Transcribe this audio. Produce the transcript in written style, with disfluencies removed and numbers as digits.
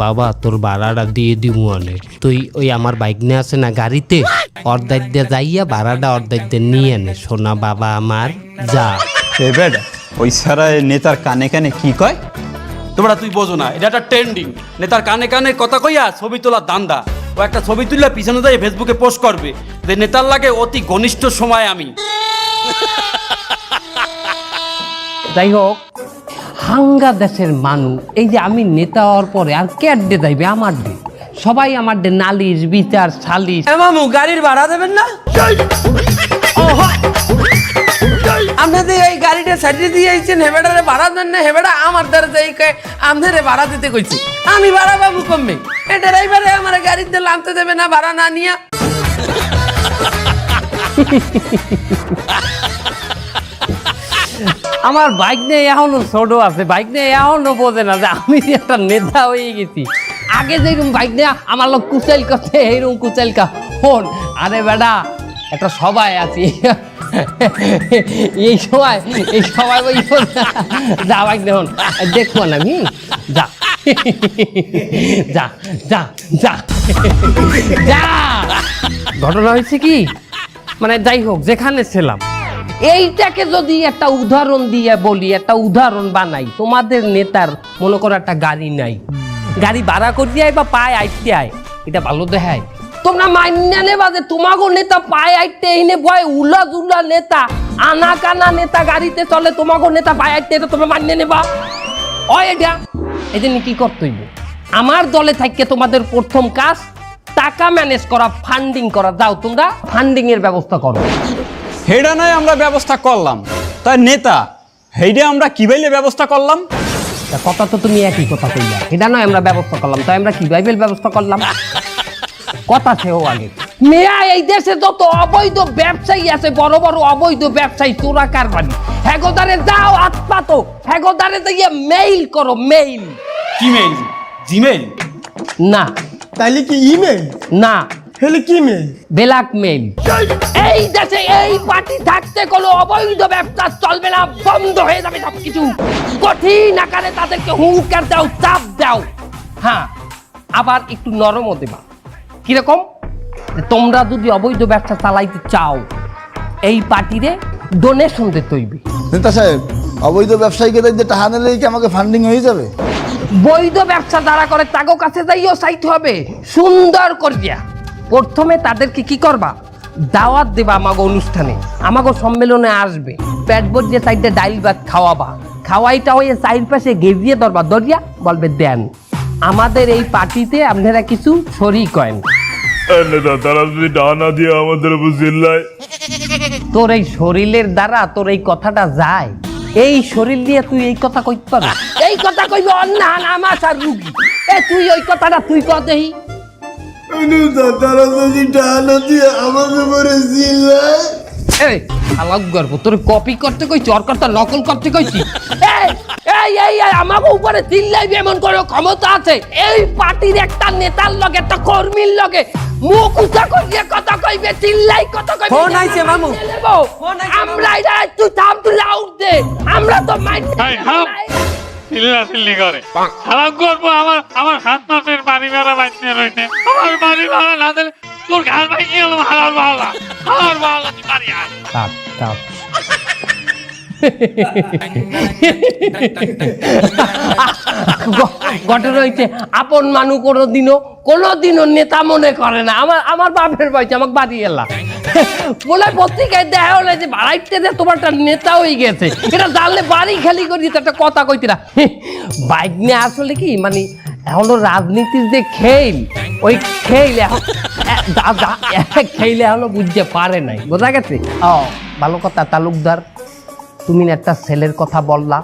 বাবা তোর ভাড়াটা দিয়ে দিমু অনেক, তুই ওই আমার বাইক নিয়ে আছে না গাড়িতে, অর্ধেক দিয়ে যাইয়া ভাড়াটা অর্ধেক দিয়ে নিয়ে আনে সোনা বাবা আমার, যা। বেটা ওই সারা নেতার কানে কানে কি কয়? তোমরা তুই বোঝো না, এটা একটা ট্রেন্ডিং। নেতার কানে কানে কথা কইয়া ছবি তোলার দান্দা। ও একটা ছবি তুললে পিছনে দিয়ে ফেসবুকে পোস্ট করবে যে নেতার লাগে অতি ঘনিষ্ঠ সময় আমি। যাই হোক, হাঙ্গা দেশের মানুষ, এই যে আমি নেতা হওয়ার পরে আর কে ডে যাইবে আমার ডে, সবাই আমার ডে নালিশ বিচার সালিশ। মামু গাড়ির ভাড়া দেবেন না? আপনাদের এই গাড়িটা সাইডে দিয়ে আইছেন, হেবেটারে ভাড়া দেন না? হেবেটা আমার দ্বারা যাই আমাদের ভাড়া দিতে কইছি, আমি ভাড়া বাবু কমবে। এ ড্রাইভারে আমার গাড়িতে নামতে দেবে না ভাড়া না নিয়া। আমার বাইক নিয়ে এখনো ছোট আছে, বাইক নিয়ে এখনো বোঝে না যে আমি একটা নেতা হয়ে গেছি। আগে যেরকম বাইক নিয়ে আমার লোক কুচাইল করতে, এইরকম কুচাইল কা ফোন। আরে বেটা একটা সবাই আছি, এই সবাই ওই যা বাইক দেখুন দেখবো না আমি, যা যা যা যা যা। ঘটনা হয়েছে কি, মানে যাই হোক যেখানে ছিলাম, এইটাকে যদি একটা উদাহরণ দিয়ে বলি, একটা উদাহরণ বানাই, তোমাদের নেতার মনে করো একটা গাড়ি নাই, গাড়ি ভাড়া করতে আয় বা পায়ে আইতে আয়, এটা ভালো দেখায়? তোমরা মান্য নেবা যে তোমাগো নেতা পায়ে আইতে এনে বয় উলা জুলা নেতা, আনা কানা নেতা গাড়িতে চলে, তোমাগো নেতা পায়ে আইতে, এটা তোমরা মান্য নেবা? এটা এই জন্য কি করতে হইব, আমার দলে থাকতে তোমাদের প্রথম কাজ টাকা ম্যানেজ করা, ফান্ডিং করা। যাও তোমরা ফান্ডিং এর ব্যবস্থা করো। হেডা নয় আমরা ব্যবস্থা করলাম, তাই নেতা হেডে আমরা কি বাইলে ব্যবস্থা করলাম? কথা তো তুমি একই কথা কইলা, এটা নয় আমরা ব্যবস্থা করলাম, তাই আমরা কি বাইবেল ব্যবস্থা করলাম? কথা সেও আগে মেয়া, এই দেশে যত অবৈধ ব্যবসায়ী আছে, বড় বড় অবৈধ ব্যবসায়ী চোরা কারবারি, হেগোদারে যাও আতপাতো, হেগোদারে যাইয়া মেইল করো, মেইল। কি মেইল? জিমেইল? না। তাইলে কি ইমেল? না। হেলে কি মেল? Black mail. এই দেশে এই পার্টি থাকতে কোনো অবৈধ ব্যবসা চলবে না, বন্ধ হয়ে যাবে সবকিছু। কঠিন আকারে তাদেরকে হুঙ্কার দাও, চাপ দাও। হ্যাঁ, আবার একটু নরমও দেবা। কিরকম? তোমরা যদি অবৈধ ব্যবসা চালাইতে চাও, এই পার্টিরে ডোনেশন দিতে হইবে। নেতা সাহেব, অবৈধ ব্যবসায়ীকে দেখতে টাকা নিলে কি আমাকে ফান্ডিং হয়ে যাবে? বৈধ ব্যবসা যারা করে তাগো কাছে যাইও চাইতে হবে সুন্দর করিয়া। প্রথমে তাদেরকে কি করবা, দাওয়াত দেবা, আমাগো অনুষ্ঠানে, আমাগো সম্মেলনে আসবে, পেট ভরিয়ে চাইতে ডাইল ভাত খাওয়াবা, খাওয়াইটা হয়ে চাইর পাশে গেজিয়ে ধরবা, দরিয়া বলবে দেন আমাদের এই পার্টিতে আপনারা কিছু শরিক করেন। তারা যদি ডানা দিয়ে আমাদের বুঝিল্লায়, তোর এই শরীরের দ্বারা তোর এই কথাটা যায়, এই শরীর দিয়ে তুই এই কথা কইতে পারবি? এই কথা কইবে অন্যান আমাশার রুগী। এ তুই ওই কথাটা তুই কদেই, তারা যদি টাকা দিয়ে আমাকে করে জিল্লায়। এই আলাপ গর্ব তোর কপি করতে কইছি, ওর কথা নকল করতে কইছি? এই এই এই আমাকে উপরে চিল্লাইবে এমন করে ক্ষমতা আছে? এই পার্টির একটা নেতার লগে, একটা কর্মীর লগে মুখ উঁচা করিয়ে কথা কইবে, চিল্লাই কথা কইবে। ফোন আইছে মামু, আমরা এটা তুই থাম, তুই লাউড দে, আমরা তো মাইন্ড চিল্লি করে খারাপ করবো। আমার হাত মাসের বাড়ি ভাড়া বাইতে রয়েছে, আমার বাড়ি ভাড়া না দিলে তোর ঘাড় ভাই কি হলো? হালার ভাড়া, হালার ভাড়া, তুই বাড়ি আয়। ঘটনা হইছে, আপন মানুষ কোনোদিনও নেতা মনে করে না। আমার বাপের বয়সে আমাকে বাড়ি এলা বলে পত্রিকায় দেখা হলে যে বাড়াইতে যে তোমার একটা নেতা হয়ে গেছে, এটা জানলে বাড়ি খালি করি একটা কথা কইতে না। বাইক নিয়ে আসলে কি মানে এখনো রাজনীতির যে খেল, ওই খেল খেলে এখনো বুঝতে পারে নাই, বোঝা গেছে? ও ভালো কথা তালুকদার, তুমি একটা ছেলের কথা বললা,